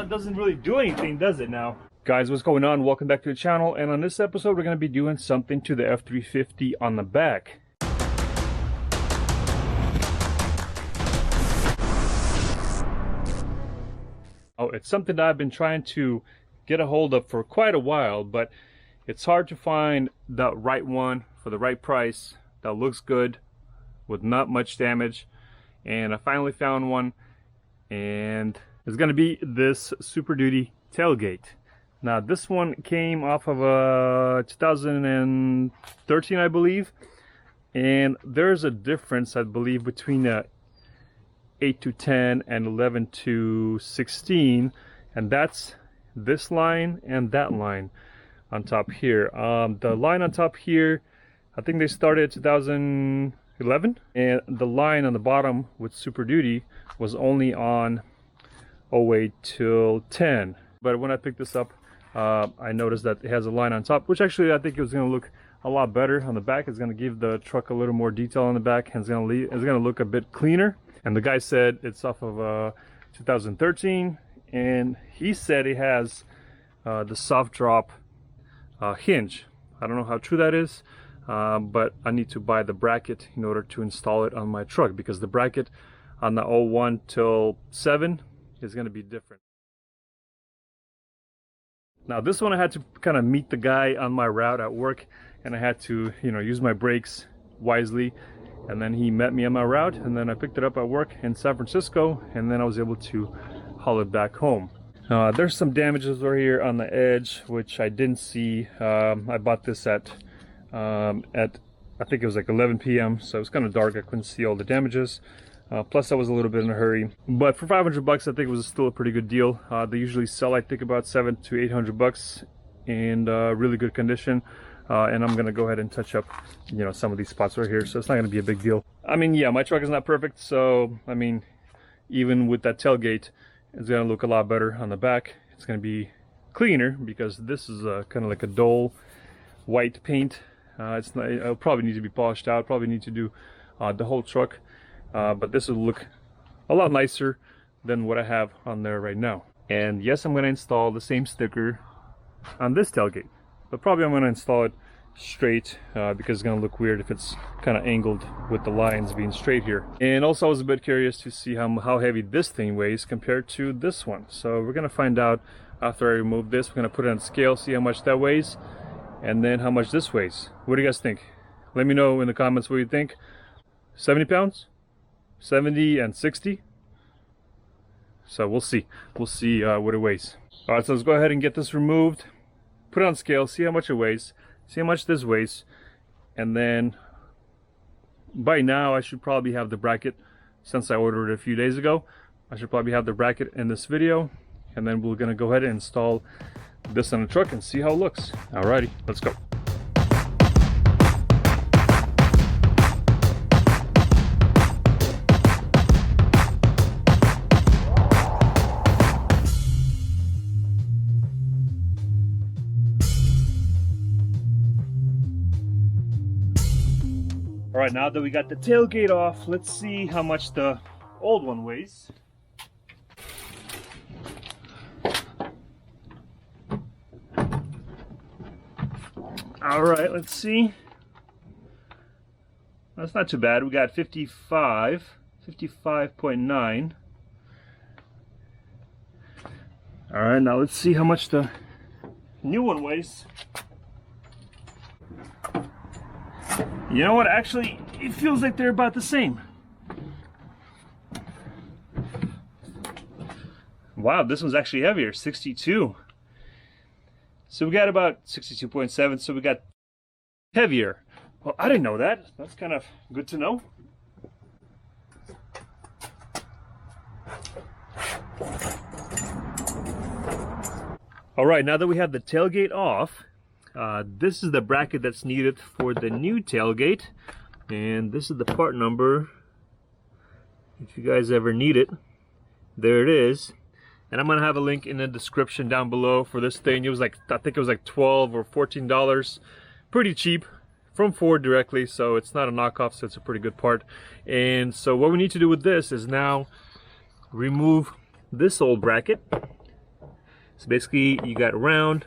doesn't really do anything, does it now? Guys, what's going on? Welcome back to the channel, and on this episode we're going to be doing something to the F350 on the back. Oh, it's something that I've been trying to get a hold of for quite a while, but it's hard to find the right one for the right price that looks good with not much damage. And I finally found one, and it's going to be this Super Duty tailgate. Now this one came off of a 2013, I believe, and there's a difference, I believe, between a 8 to 10 and 11 to 16, and that's this line and that line on top here. The line on top here, I think they started at 2011, and the line on the bottom with Super Duty was only on 08 till 10. But when I picked this up, I noticed that it has a line on top, which actually I think it was going to look a lot better on the back. It's going to give the truck a little more detail on the back, and it's going to look a bit cleaner. And the guy said it's off of 2013, and he said it has the soft drop hinge. I don't know how true that is, but I need to buy the bracket in order to install it on my truck, because the bracket on the 01 till 7 is going to be different. Now this one I had to kind of meet the guy on my route at work, and I had to, use my brakes wisely. And then he met me on my route, and then I picked it up at work in San Francisco, and then I was able to haul it back home. There's some damages right here on the edge, which I didn't see. I bought this at I think it was like 11 p.m. so it was kind of dark. I couldn't see all the damages. Plus I was a little bit in a hurry. But for 500 bucks, I think it was still a pretty good deal. They usually sell, I think, about 700 to 800 bucks in really good condition. And I'm gonna go ahead and touch up, some of these spots right here, so it's not gonna be a big deal. I mean, yeah, my truck is not perfect, so I mean, even with that tailgate, it's gonna look a lot better on the back. It's gonna be cleaner because this is kind of like a dull white paint. It'll probably need to be polished out. Probably need to do the whole truck, but this will look a lot nicer than what I have on there right now. And yes, I'm gonna install the same sticker on this tailgate. But probably I'm going to install it straight because it's going to look weird if it's kind of angled with the lines being straight here. And also I was a bit curious to see how heavy this thing weighs compared to this one. So we're going to find out after I remove this. We're going to put it on scale, see how much that weighs, and then how much this weighs. What do you guys think? Let me know in the comments what you think. 70 pounds? 70 and 60? So we'll see. We'll see what it weighs. Alright, so let's go ahead and get this removed. Put it on scale, see how much it weighs, see how much this weighs, and then by now I should probably have the bracket, since I ordered it a few days ago. I should probably have the bracket in this video, and then we're gonna go ahead and install this on the truck and see how it looks. Alrighty, let's go. Alright, now that we got the tailgate off, let's see how much the old one weighs. Alright, let's see. That's not too bad. We got 55.9. Alright, now let's see how much the new one weighs. You know what, actually, it feels like they're about the same. Wow, this one's actually heavier, 62. So we got about 62.7, so we got heavier. Well, I didn't know that. That's kind of good to know. All right, now that we have the tailgate off, this is the bracket that's needed for the new tailgate, and this is the part number if you guys ever need it. There it is, and I'm gonna have a link in the description down below for this thing. It was like, I think it was like $12 or $14, pretty cheap from Ford directly, so it's not a knockoff, so it's a pretty good part. And so what we need to do with this is now remove this old bracket So basically you got round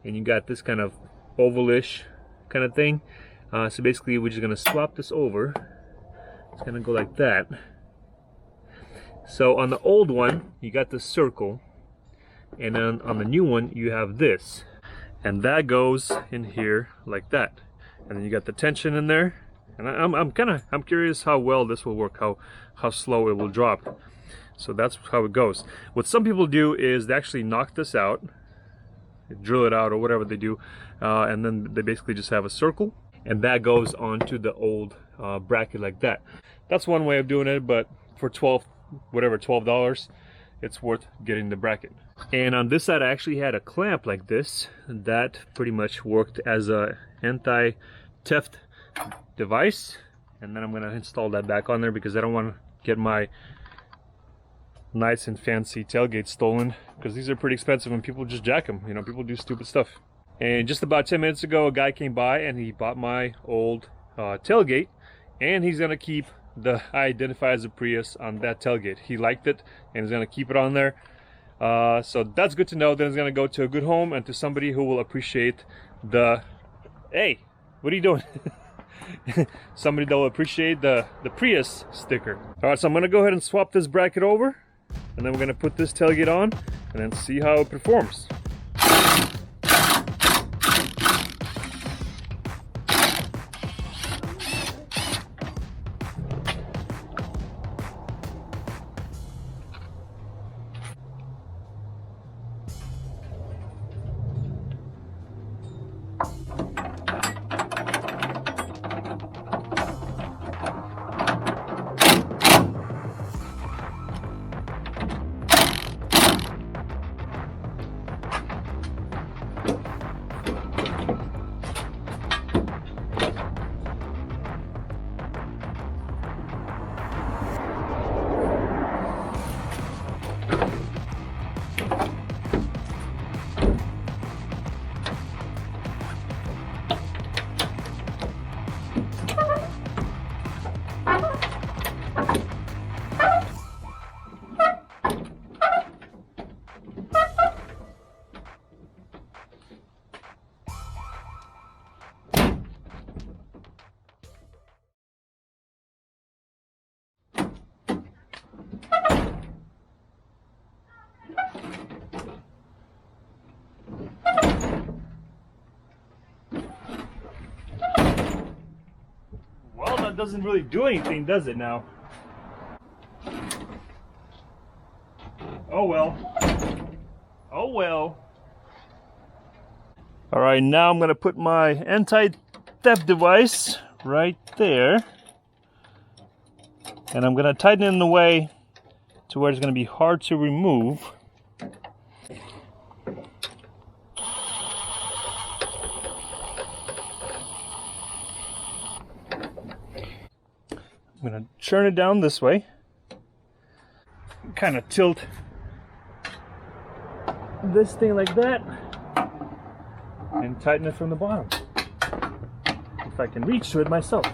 and you got this kind of ovalish kind of thing. So basically we're just gonna swap this over. It's gonna go like that. So on the old one you got this circle, and then on the new one you have this, and that goes in here like that, and then you got the tension in there. And I'm curious how well this will work, how slow it will drop. So that's how it goes. What some people do is they actually knock this out, drill it out or whatever they do, and then they basically just have a circle, and that goes onto the old bracket like that. That's one way of doing it, but for $12, it's worth getting the bracket. And on this side I actually had a clamp like this that pretty much worked as a anti-theft device, and then I'm gonna install that back on there because I don't want to get my nice and fancy tailgate stolen, because these are pretty expensive and people just jack them. You know, people do stupid stuff. And just about 10 minutes ago a guy came by and he bought my old tailgate, and he's gonna keep the identify as a Prius on that tailgate. He liked it and he's gonna keep it on there. So that's good to know. Then it's gonna go to a good home and to somebody who will appreciate the, hey, what are you doing? Somebody that will appreciate the Prius sticker. All right, so I'm gonna go ahead and swap this bracket over, and then we're gonna put this tailgate on and then see how it performs. Doesn't really do anything, does it now? Oh well. Oh well. All right, now I'm gonna put my anti-theft device right there, and I'm gonna tighten it in a way to where it's gonna be hard to remove. I'm gonna turn it down this way, kind of tilt this thing like that, and tighten it from the bottom, if I can reach to it myself.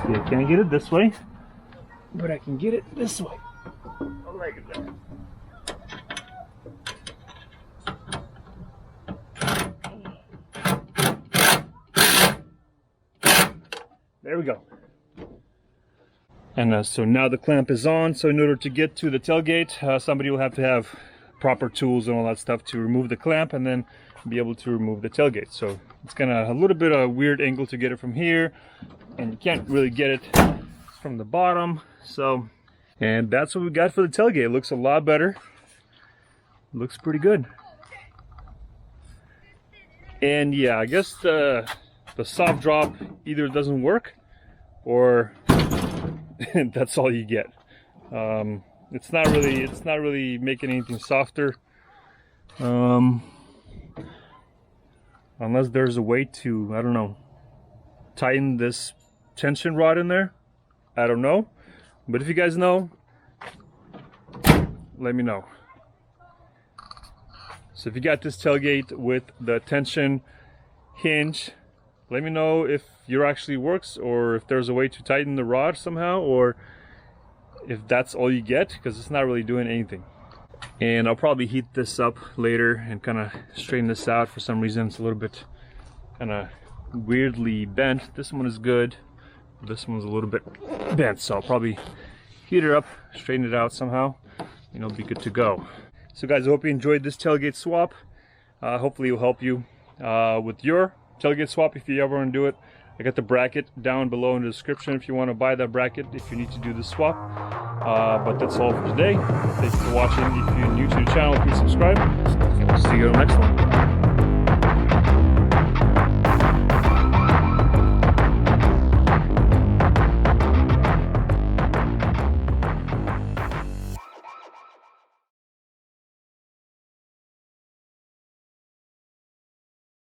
See, I can't get it this way, but I can get it this way, like that. There we go. And so now the clamp is on. So in order to get to the tailgate, somebody will have to have proper tools and all that stuff to remove the clamp and then be able to remove the tailgate. So it's kind of a little bit of a weird angle to get it from here, and you can't really get it from the bottom. So, and that's what we got for the tailgate. It looks a lot better. Looks pretty good. And yeah, I guess the soft drop either doesn't work or that's all you get. It's not really making anything softer, unless there's a way to, I don't know, tighten this tension rod in there. I don't know, but if you guys know, let me know. So if you got this tailgate with the tension hinge let me know if your actually works, or if there's a way to tighten the rod somehow, or if that's all you get, because it's not really doing anything. And I'll probably heat this up later and kind of straighten this out. For some reason it's a little bit kind of weirdly bent. This one is good, this one's a little bit bent, so I'll probably heat it up, straighten it out somehow, and it'll be good to go. So guys, I hope you enjoyed this tailgate swap. Hopefully it will help you with your tailgate swap if you ever want to do it. I got the bracket down below in the description if you want to buy that bracket, if you need to do the swap. But that's all for today. Thank you for watching. If you're new to the channel, please subscribe. See you on the next one.